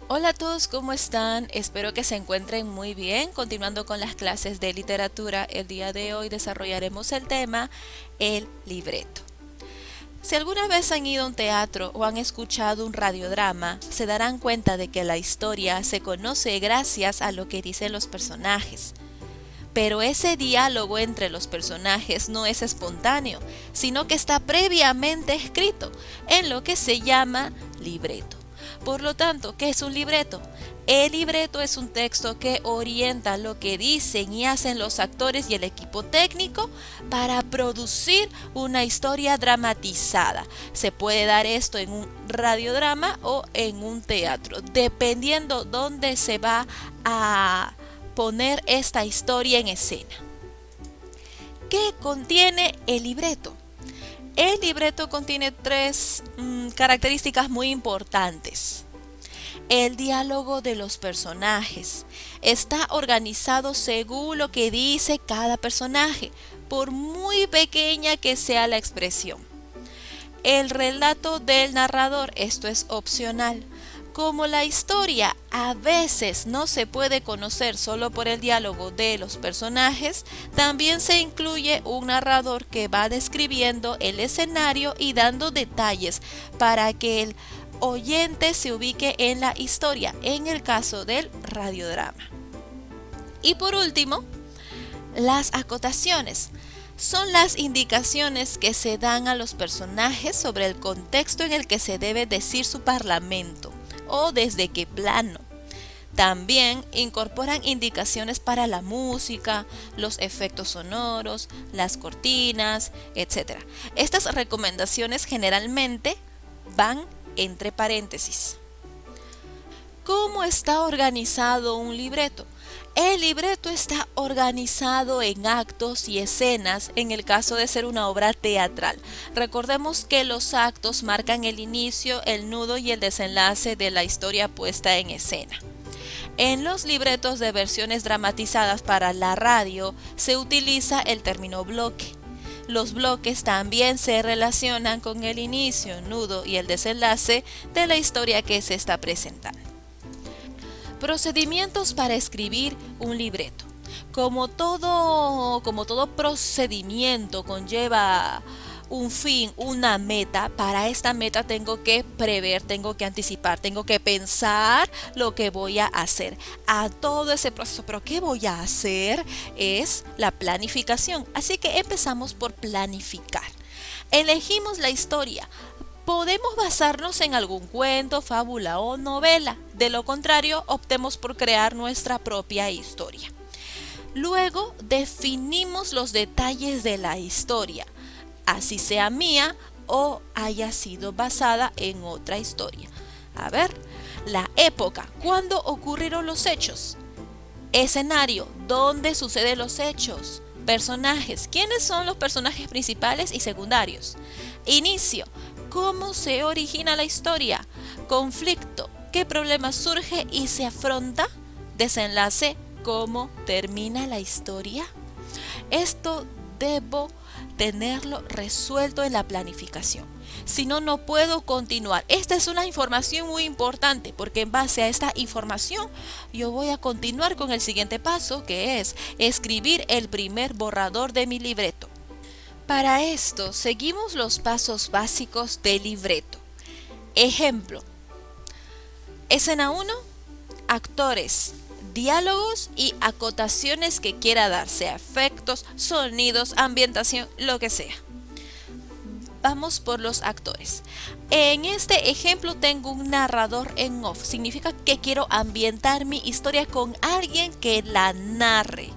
Hola a todos, ¿cómo están? Espero que se encuentren muy bien. Continuando con las clases de literatura, el día de hoy desarrollaremos el tema el libreto. Si alguna vez han ido a un teatro o han escuchado un radiodrama, se darán cuenta de que la historia se conoce gracias a lo que dicen los personajes. Pero ese diálogo entre los personajes no es espontáneo, sino que está previamente escrito en lo que se llama libreto. Por lo tanto, ¿qué es un libreto? El libreto es un texto que orienta lo que dicen y hacen los actores y el equipo técnico para producir una historia dramatizada. Se puede dar esto en un radiodrama o en un teatro, dependiendo dónde se va a poner esta historia en escena. ¿Qué contiene el libreto? El libreto contiene tres características muy importantes. El diálogo de los personajes está organizado según lo que dice cada personaje, por muy pequeña que sea la expresión. El relato del narrador, esto es opcional. Como la historia a veces no se puede conocer solo por el diálogo de los personajes, también se incluye un narrador que va describiendo el escenario y dando detalles para que el oyente se ubique en la historia, en el caso del radiodrama. Y por último, las acotaciones son las indicaciones que se dan a los personajes sobre el contexto en el que se debe decir su parlamento o desde qué plano. También incorporan indicaciones para la música, los efectos sonoros, las cortinas, etc. Estas recomendaciones generalmente van entre paréntesis. ¿Cómo está organizado un libreto? El libreto está organizado en actos y escenas en el caso de ser una obra teatral. Recordemos que los actos marcan el inicio, el nudo y el desenlace de la historia puesta en escena. En los libretos de versiones dramatizadas para la radio se utiliza el término bloque. Los bloques también se relacionan con el inicio, nudo y el desenlace de la historia que se está presentando. Procedimientos para escribir un libreto. Como todo procedimiento conlleva un fin, una meta, para esta meta tengo que prever, tengo que anticipar, tengo que pensar lo que voy a hacer. A todo ese proceso, pero ¿qué voy a hacer? Es la planificación. Así que empezamos por planificar. Elegimos la historia. Podemos basarnos en algún cuento, fábula o novela. De lo contrario, optemos por crear nuestra propia historia. Luego, definimos los detalles de la historia, así sea mía o haya sido basada en otra historia. A ver, la época, ¿cuándo ocurrieron los hechos? Escenario, ¿dónde suceden los hechos? Personajes, ¿quiénes son los personajes principales y secundarios? Inicio, ¿cómo se origina la historia? Conflicto, ¿qué problema surge y se afronta? Desenlace, ¿cómo termina la historia? Esto debo tenerlo resuelto en la planificación. Si no, no puedo continuar. Esta es una información muy importante porque en base a esta información yo voy a continuar con el siguiente paso, que es escribir el primer borrador de mi libreto. Para esto seguimos los pasos básicos del libreto. Ejemplo. Escena 1. Actores, diálogos y acotaciones que quiera dar, sea efectos, sonidos, ambientación, lo que sea. Vamos por los actores. En este ejemplo tengo un narrador en off. Significa que quiero ambientar mi historia con alguien que la narre.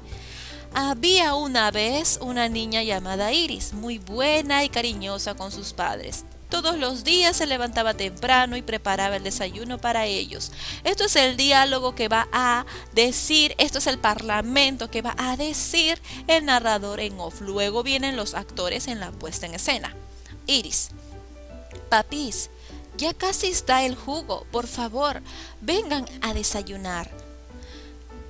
Había una vez una niña llamada Iris, muy buena y cariñosa con sus padres. Todos los días se levantaba temprano y preparaba el desayuno para ellos. Esto es el diálogo que va a decir, esto es el parlamento que va a decir el narrador en off. Luego vienen los actores en la puesta en escena. Iris: papis, ya casi está el jugo, por favor, vengan a desayunar.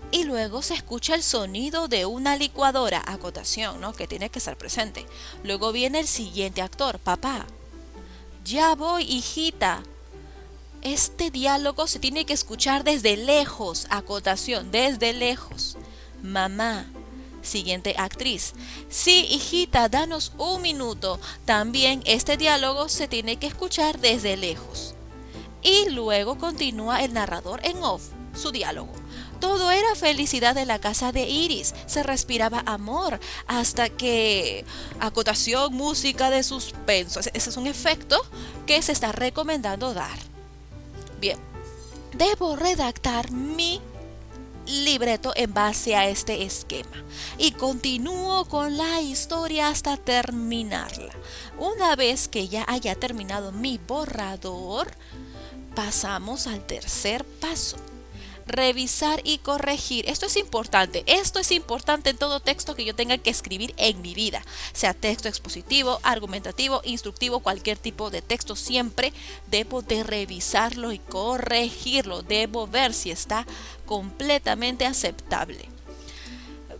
Y luego se escucha el sonido de una licuadora, acotación, ¿no? Que tiene que estar presente. Luego viene el siguiente actor, papá: ya voy, hijita. Este diálogo se tiene que escuchar desde lejos, acotación, desde lejos. Mamá. Siguiente actriz. Sí, hijita, danos un minuto. También este diálogo se tiene que escuchar desde lejos. Y luego continúa el narrador en off, su diálogo. Todo era felicidad en la casa de Iris, se respiraba amor, hasta que... acotación, música de suspenso. Ese es un efecto que se está recomendando dar. Bien, debo redactar mi libreto en base a este esquema y continúo con la historia hasta terminarla. Una vez que ya haya terminado mi borrador, pasamos al tercer paso. Revisar y corregir. Esto es importante. Esto es importante en todo texto que yo tenga que escribir en mi vida. Sea texto expositivo, argumentativo, instructivo, cualquier tipo de texto. Siempre debo de revisarlo y corregirlo. Debo ver si está completamente aceptable.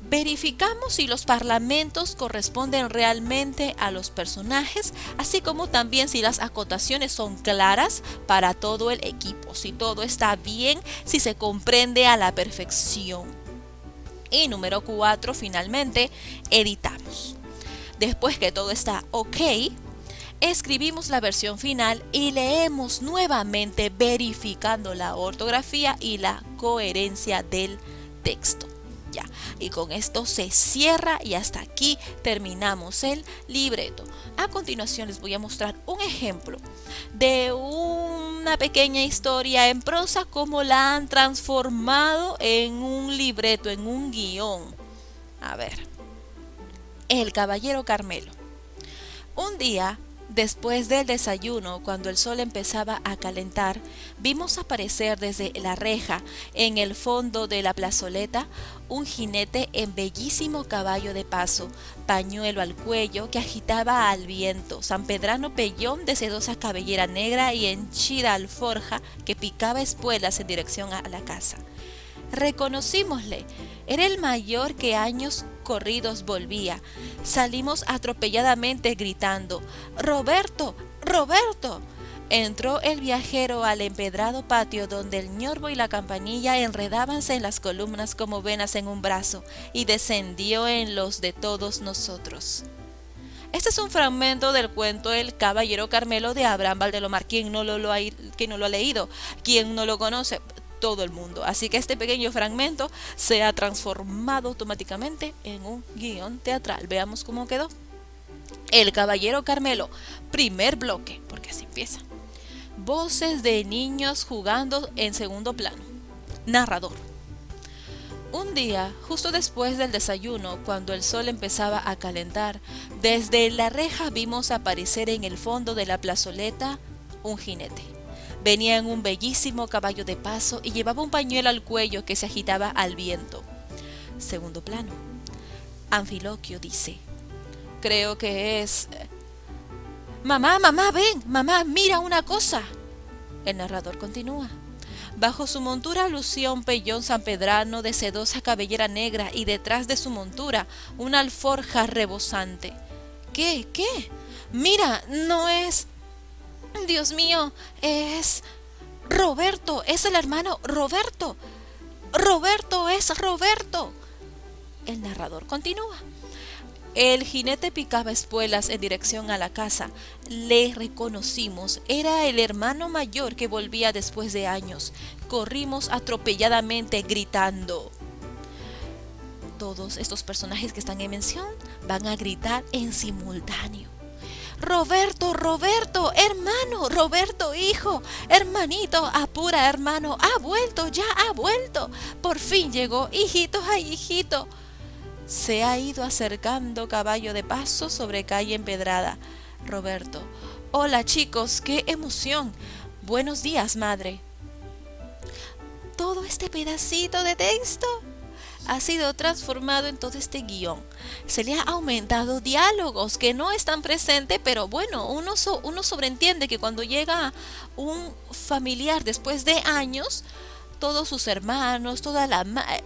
Verificamos si los parlamentos corresponden realmente a los personajes, así como también si las acotaciones son claras para todo el equipo, si todo está bien, si se comprende a la perfección. Y número 4, finalmente, editamos. Después que todo está ok, escribimos la versión final y leemos nuevamente verificando la ortografía y la coherencia del texto. Ya. Y con esto se cierra y hasta aquí terminamos el libreto. A continuación les voy a mostrar un ejemplo de una pequeña historia en prosa, cómo la han transformado en un libreto, en un guión. A ver, El Caballero Carmelo. Un día, después del desayuno, cuando el sol empezaba a calentar, vimos aparecer desde la reja, en el fondo de la plazoleta, un jinete en bellísimo caballo de paso, pañuelo al cuello, que agitaba al viento, sanpedrano pellón de sedosa cabellera negra y henchida alforja que picaba espuelas en dirección a la casa. Reconocímosle. Era el mayor que años corridos volvía. Salimos atropelladamente gritando: ¡Roberto! ¡Roberto! Entró el viajero al empedrado patio donde el ñorbo y la campanilla enredábanse en las columnas como venas en un brazo, y descendió en los de todos nosotros. Este es un fragmento del cuento El Caballero Carmelo de Abraham Valdelomar. ¿Quién no lo ha leído? ¿Quién no lo conoce? Todo el mundo. Así que este pequeño fragmento se ha transformado automáticamente en un guión teatral. Veamos cómo quedó. El Caballero Carmelo, primer bloque, porque así empieza. Voces de niños jugando en segundo plano. Narrador. Un día, justo después del desayuno, cuando el sol empezaba a calentar, desde la reja vimos aparecer en el fondo de la plazoleta un jinete. Venía en un bellísimo caballo de paso y llevaba un pañuelo al cuello que se agitaba al viento. Segundo plano. Anfiloquio dice: creo que es... Mamá, mamá, ven, mamá, mira una cosa. El narrador continúa. Bajo su montura lucía un pellón sanpedrano de sedosa cabellera negra y detrás de su montura una alforja rebosante. ¿Qué? ¿Qué? Mira, no es... Dios mío, es... Roberto, es el hermano Roberto. Roberto es Roberto. El narrador continúa. El jinete picaba espuelas en dirección a la casa. Le reconocimos. Era el hermano mayor que volvía después de años. Corrimos atropelladamente gritando. Todos estos personajes que están en mención van a gritar en simultáneo. Roberto, Roberto, hermano, Roberto, hijo, hermanito, apura, hermano, ha vuelto, ya ha vuelto. Por fin llegó, hijito, ay, hijito. Se ha ido acercando caballo de paso sobre calle empedrada. Roberto: hola chicos, qué emoción. Buenos días, madre. Todo este pedacito de texto ha sido transformado en todo este guión. Se le ha aumentado diálogos que no están presentes, pero bueno, uno sobreentiende que cuando llega un familiar después de años, todos sus hermanos, toda la madre,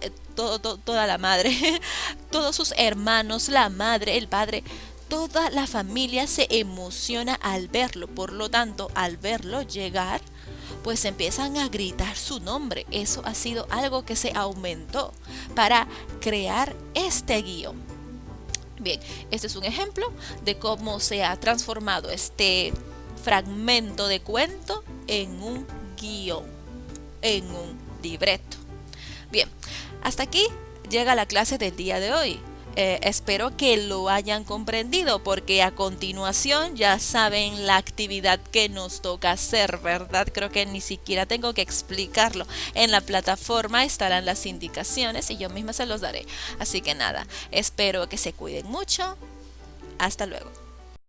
todos sus hermanos, la madre, el padre, toda la familia se emociona al verlo. Por lo tanto, al verlo llegar, pues empiezan a gritar su nombre. Eso ha sido algo que se aumentó para crear este guión. Bien, este es un ejemplo de cómo se ha transformado este fragmento de cuento en un guión, en un libreto. Bien, hasta aquí llega la clase del día de hoy. Espero que lo hayan comprendido porque a continuación ya saben la actividad que nos toca hacer, ¿verdad? Creo que ni siquiera tengo que explicarlo. En la plataforma estarán las indicaciones y yo misma se los daré. Así que nada, espero que se cuiden mucho. Hasta luego.